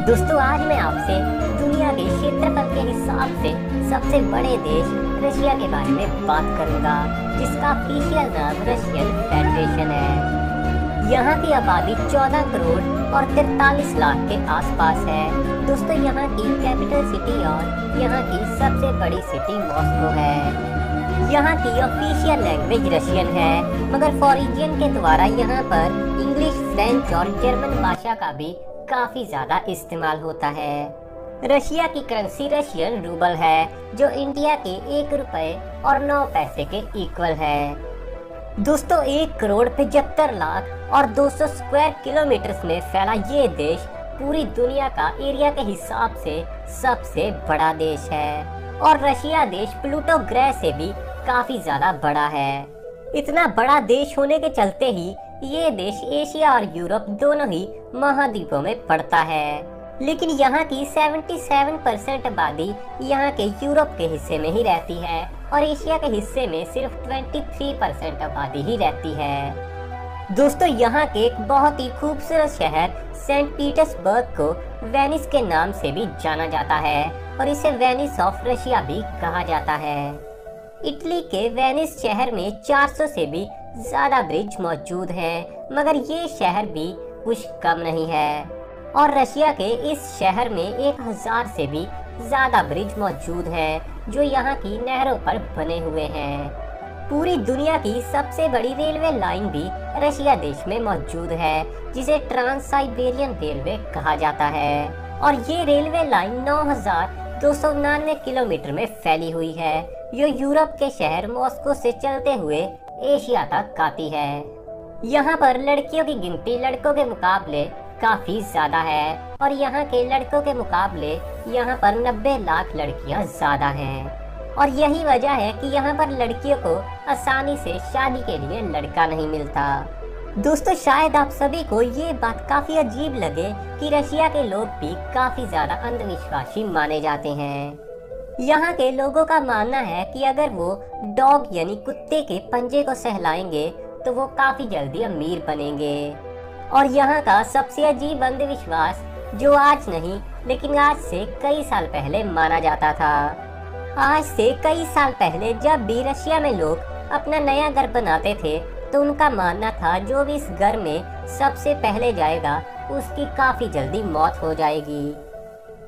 दोस्तों आज मैं आपसे दुनिया के क्षेत्रफल के हिसाब से सबसे बड़े देश रशिया के बारे में बात करूंगा, जिसका ऑफिशियल नाम रशियन फेडरेशन है। यहाँ की आबादी 14 करोड़ और 43 लाख के आसपास है। दोस्तों यहाँ की कैपिटल सिटी और यहाँ की सबसे बड़ी सिटी मॉस्को है। यहाँ की ऑफिशियल लैंग्वेज रशियन है, मगर फॉरेनियन के द्वारा यहाँ पर इंग्लिश, फ्रेंच और जर्मन भाषा का भी काफी ज्यादा इस्तेमाल होता है। रशिया की करेंसी रशियन रूबल है, जो इंडिया के 1 रुपए और 9 पैसे के इक्वल है। दोस्तों 1 करोड़ 75 लाख और 200 स्क्वायर किलोमीटर में फैला ये देश पूरी दुनिया का एरिया के हिसाब से सबसे बड़ा देश है। और रशिया देश प्लूटो ग्रह से भी काफी ज्यादा बड़ा है। इतना बड़ा देश होने के चलते ही ये देश एशिया और यूरोप दोनों ही महाद्वीपों में पड़ता है। लेकिन यहाँ की 77% आबादी यहाँ के यूरोप के हिस्से में ही रहती है और एशिया के हिस्से में सिर्फ 23% आबादी ही रहती है। दोस्तों यहाँ के एक बहुत ही खूबसूरत शहर सेंट पीटर्सबर्ग को वेनिस के नाम से भी जाना जाता है और इसे वेनिस ऑफ रशिया भी कहा जाता है। इटली के वेनिस शहर में 400 से भी ज्यादा ब्रिज मौजूद हैं, मगर ये शहर भी कुछ कम नहीं है। और रशिया के इस शहर में 1000 से भी ज्यादा ब्रिज मौजूद हैं, जो यहाँ की नहरों पर बने हुए हैं। पूरी दुनिया की सबसे बड़ी रेलवे लाइन भी रशिया देश में मौजूद है, जिसे ट्रांस साइबेरियन रेलवे कहा जाता है। और ये रेलवे लाइन 9299 किलोमीटर में फैली हुई है, जो यूरोप के शहर मॉस्को से चलते हुए एशिया तक आती है। यहाँ पर लड़कियों की गिनती लड़कों के मुकाबले काफी ज्यादा है और यहाँ के लड़कों के मुकाबले यहाँ पर 90 लाख लड़कियाँ ज्यादा हैं। और यही वजह है कि यहाँ पर लड़कियों को आसानी से शादी के लिए लड़का नहीं मिलता। दोस्तों शायद आप सभी को ये बात काफी अजीब लगे कि रशिया के लोग भी काफी ज्यादा अंधविश्वासी माने जाते हैं। यहाँ के लोगों का मानना है कि अगर वो डॉग यानी कुत्ते के पंजे को सहलाएंगे तो वो काफी जल्दी अमीर बनेंगे। और यहाँ का सबसे अजीब अंधविश्वास, जो आज नहीं लेकिन आज से कई साल पहले माना जाता था। आज से कई साल पहले जब भी रशिया में लोग अपना नया घर बनाते थे तो उनका मानना था जो भी इस घर में सबसे पहले जाएगा उसकी काफी जल्दी मौत हो जाएगी।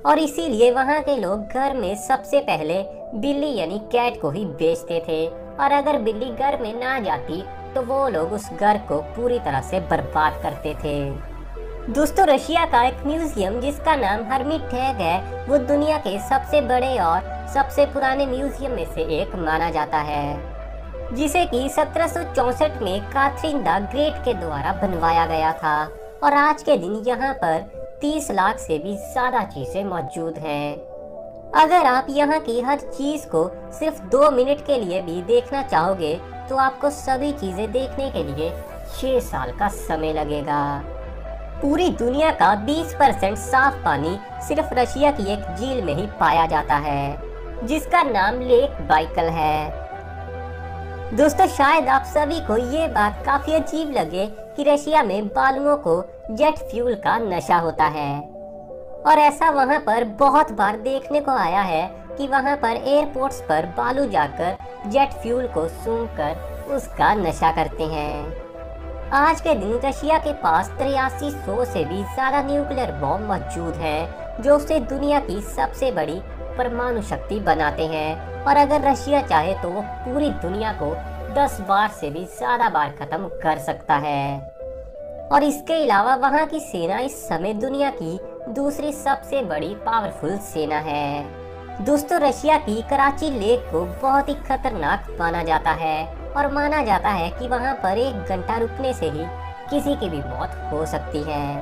और इसीलिए वहाँ के लोग घर में सबसे पहले बिल्ली यानी कैट को ही बेचते थे, और अगर बिल्ली घर में ना जाती तो वो लोग उस घर को पूरी तरह से बर्बाद करते थे। दोस्तों रशिया का एक म्यूजियम जिसका नाम हर्मिटेज है, वो दुनिया के सबसे बड़े और सबसे पुराने म्यूजियम में से एक माना जाता है, जिसे कि 1764 में काथरीन द ग्रेट के द्वारा बनवाया गया था। और आज के दिन यहाँ पर 30 लाख से भी ज्यादा चीजें मौजूद हैं। अगर आप यहाँ की हर चीज को सिर्फ 2 मिनट के लिए भी देखना चाहोगे तो आपको सभी चीजें देखने के लिए 6 साल का समय लगेगा। पूरी दुनिया का 20% साफ पानी सिर्फ रशिया की एक झील में ही पाया जाता है, जिसका नाम लेक बाइकल है। दोस्तों शायद आप सभी को ये बात काफी अजीब लगे कि रशिया में बालुओं को जेट फ्यूल का नशा होता है। और ऐसा वहाँ पर बहुत बार देखने को आया है कि वहाँ पर एयरपोर्ट्स पर बालू जाकर जेट फ्यूल को सूंघकर उसका नशा करते हैं। आज के दिन रशिया के पास 8300 से भी ज्यादा न्यूक्लियर बॉम्ब मौजूद हैं, जो उसे दुनिया की सबसे बड़ी परमाणु शक्ति बनाते हैं। और अगर रशिया चाहे तो वो पूरी दुनिया को 10 बार से भी ज्यादा बार खत्म कर सकता है। और इसके अलावा वहाँ की सेना इस समय दुनिया की दूसरी सबसे बड़ी पावरफुल सेना है। दोस्तों रशिया की कराची लेक को बहुत ही खतरनाक माना जाता है और माना जाता है कि वहाँ पर 1 घंटा रुकने से ही किसी की भी मौत हो सकती है।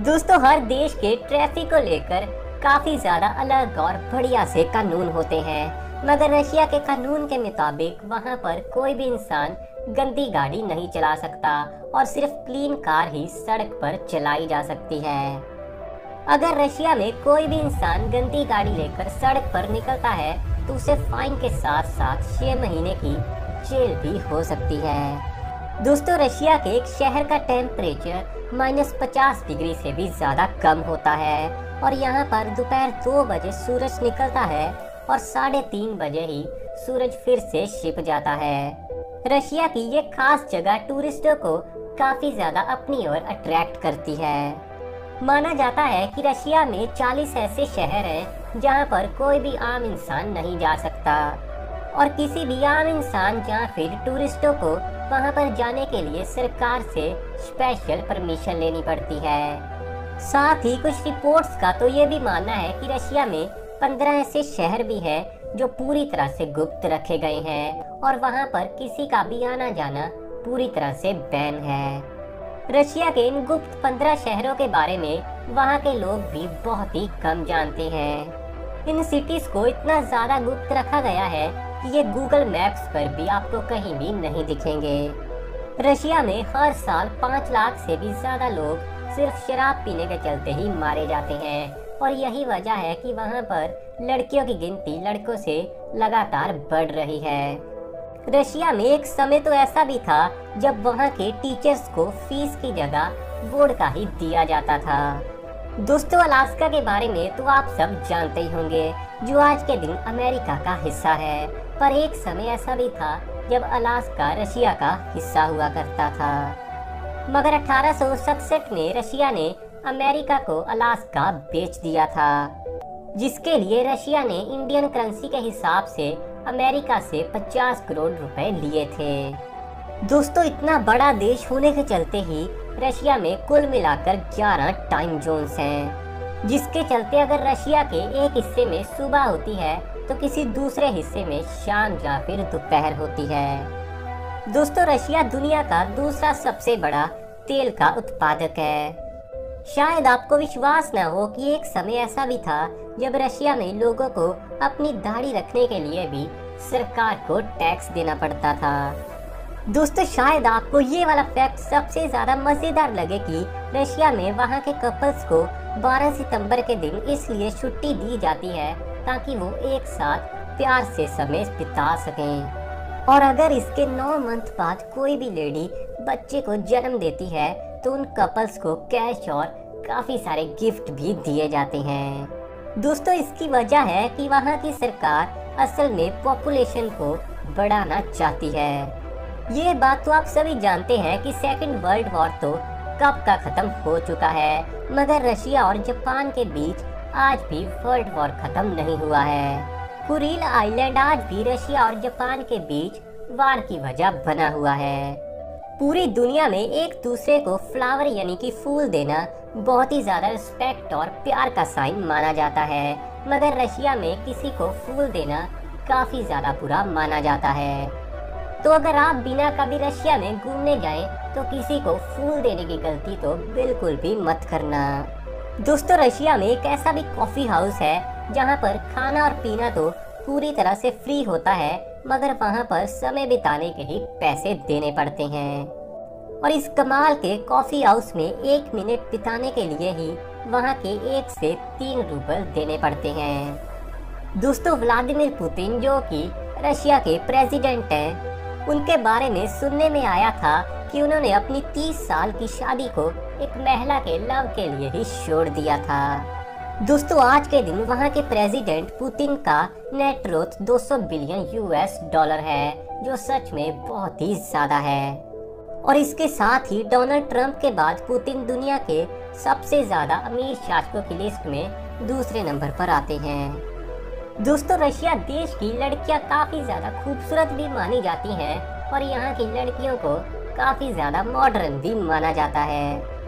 दोस्तों हर देश के ट्रैफिक को लेकर काफी ज्यादा अलग और बढ़िया से कानून होते हैं, मगर रशिया के कानून के मुताबिक वहाँ पर कोई भी इंसान गंदी गाड़ी नहीं चला सकता और सिर्फ क्लीन कार ही सड़क पर चलाई जा सकती है। अगर रशिया में कोई भी इंसान गंदी गाड़ी लेकर सड़क पर निकलता है तो उसे फाइन के साथ साथ 6 महीने की जेल भी हो सकती है। दोस्तों रशिया के एक शहर का टेम्परेचर -50 डिग्री से भी ज्यादा कम होता है और यहाँ पर दोपहर 2 बजे सूरज निकलता है और 3:30 बजे ही सूरज फिर से छिप जाता है। रशिया की ये खास जगह टूरिस्टों को काफी ज्यादा अपनी ओर अट्रैक्ट करती है। माना जाता है कि रशिया में 40 ऐसे शहर हैं जहाँ पर कोई भी आम इंसान नहीं जा सकता और किसी भी आम इंसान या फिर टूरिस्टों को वहाँ पर जाने के लिए सरकार से स्पेशल परमिशन लेनी पड़ती है। साथ ही कुछ रिपोर्ट्स का तो ये भी मानना है कि रशिया में 15 ऐसे शहर भी हैं जो पूरी तरह से गुप्त रखे गए हैं और वहाँ पर किसी का भी आना जाना पूरी तरह से बैन है। रशिया के इन गुप्त 15 शहरों के बारे में वहाँ के लोग भी बहुत ही कम जानते हैं। इन सिटीज को इतना ज्यादा गुप्त रखा गया है कि ये गूगल मैप्स पर भी आपको कहीं भी नहीं दिखेंगे। रशिया में हर साल 5 लाख से भी ज्यादा लोग सिर्फ शराब पीने के चलते ही मारे जाते हैं और यही वजह है कि वहाँ पर लड़कियों की गिनती लड़कों से लगातार बढ़ रही है। रशिया में एक समय तो ऐसा भी था जब वहाँ के टीचर्स को फीस की जगह वोडका ही दिया जाता था। दोस्तों अलास्का के बारे में तो आप सब जानते ही होंगे, जो आज के दिन अमेरिका का हिस्सा है, पर एक समय ऐसा भी था जब अलास्का रशिया का हिस्सा हुआ करता था। मगर 1867 में रशिया ने अमेरिका को अलास्का बेच दिया था, जिसके लिए रशिया ने इंडियन करेंसी के हिसाब से अमेरिका से 50 करोड़ रुपए लिए थे। दोस्तों इतना बड़ा देश होने के चलते ही रशिया में कुल मिलाकर 11 टाइम जोन्स हैं, जिसके चलते अगर रशिया के एक हिस्से में सुबह होती है तो किसी दूसरे हिस्से में शाम या फिर दोपहर होती है। दोस्तों रशिया दुनिया का दूसरा सबसे बड़ा तेल का उत्पादक है। शायद आपको विश्वास न हो कि एक समय ऐसा भी था जब रशिया में लोगों को अपनी दाढ़ी रखने के लिए भी सरकार को टैक्स देना पड़ता था। दोस्तों शायद आपको ये वाला फैक्ट सबसे ज्यादा मजेदार लगे कि रशिया में वहाँ के कपल्स को 12 सितंबर के दिन इसलिए छुट्टी दी जाती है ताकि वो एक साथ प्यार से समय बिता सकें। और अगर इसके 9 मंथ बाद कोई भी लेडी बच्चे को जन्म देती है तो उन कपल्स को कैश और काफी सारे गिफ्ट भी दिए जाते हैं। दोस्तों इसकी वजह है कि वहाँ की सरकार असल में पॉपुलेशन को बढ़ाना चाहती है। ये बात तो आप सभी जानते हैं कि सेकेंड वर्ल्ड वॉर तो कब का खत्म हो चुका है, मगर रशिया और जापान के बीच आज भी वर्ल्ड वॉर खत्म नहीं हुआ है। कुरिल आइलैंड आज भी रशिया और जापान के बीच वार की वजह बना हुआ है। पूरी दुनिया में एक दूसरे को फ्लावर यानी कि फूल देना बहुत ही ज्यादा रिस्पेक्ट और प्यार का साइन माना जाता है, मगर रशिया में किसी को फूल देना काफी ज्यादा बुरा माना जाता है। तो अगर आप बिना कभी रशिया में घूमने जाएं तो किसी को फूल देने की गलती तो बिल्कुल भी मत करना। दोस्तों रशिया में एक ऐसा भी कॉफी हाउस है जहां पर खाना और पीना तो पूरी तरह से फ्री होता है, मगर वहां पर समय बिताने के ही पैसे देने पड़ते हैं। और इस कमाल के कॉफी हाउस में 1 मिनट बिताने के लिए ही वहां के 1 से 3 रूबल देने पड़ते हैं। दोस्तों व्लादिमीर पुतिन जो कि रशिया के प्रेसिडेंट हैं, उनके बारे में सुनने में आया था कि उन्होंने अपनी 30 साल की शादी को एक महिला के लव के लिए ही छोड़ दिया था। दोस्तों आज के दिन वहां के प्रेसिडेंट पुतिन का नेट वर्थ 200 बिलियन $US है, जो सच में बहुत ही ज्यादा है। और इसके साथ ही डोनाल्ड ट्रंप के बाद पुतिन दुनिया के सबसे ज्यादा अमीर शासकों की लिस्ट में दूसरे नंबर पर आते हैं। दोस्तों रशिया देश की लड़कियां काफी ज्यादा खूबसूरत भी मानी जाती हैं और यहाँ की लड़कियों को काफी ज्यादा मॉडर्न भी माना जाता है।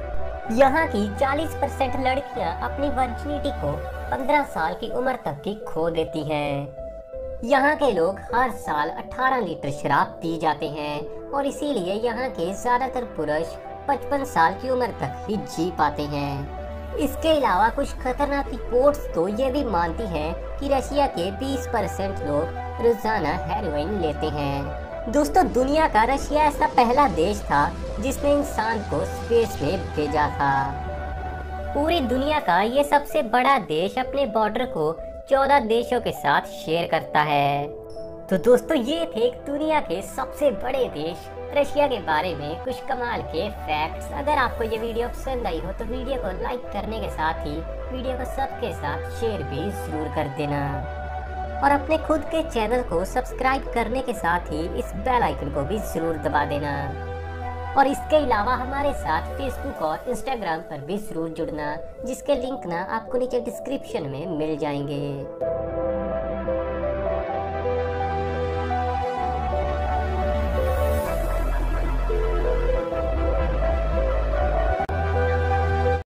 यहाँ की 40% लड़कियां अपनी वर्जिनिटी को 15 साल की उम्र तक की खो देती हैं। यहाँ के लोग हर साल 18 लीटर शराब पी जाते हैं और इसीलिए यहाँ के ज्यादातर पुरुष 55 साल की उम्र तक ही जी पाते हैं। इसके अलावा कुछ खतरनाक रिपोर्ट्स तो ये भी मानती हैं कि रशिया के 20% लोग रोजाना हेरोइन लेते हैं। दोस्तों दुनिया का रशिया ऐसा पहला देश था जिसने इंसान को स्पेस में भेजा था। पूरी दुनिया का ये सबसे बड़ा देश अपने बॉर्डर को 14 देशों के साथ शेयर करता है। तो दोस्तों ये थे दुनिया के सबसे बड़े देश रशिया के बारे में कुछ कमाल के फैक्ट्स। अगर आपको ये वीडियो पसंद आई हो तो वीडियो को लाइक करने के साथ ही वीडियो को सबके साथ शेयर भी जरूर कर देना और अपने खुद के चैनल को सब्सक्राइब करने के साथ ही इस बेल आइकन को भी जरूर दबा देना। और इसके अलावा हमारे साथ फेसबुक और इंस्टाग्राम पर भी जरूर जुड़ना, जिसके लिंक ना आपको नीचे डिस्क्रिप्शन में मिल जाएंगे।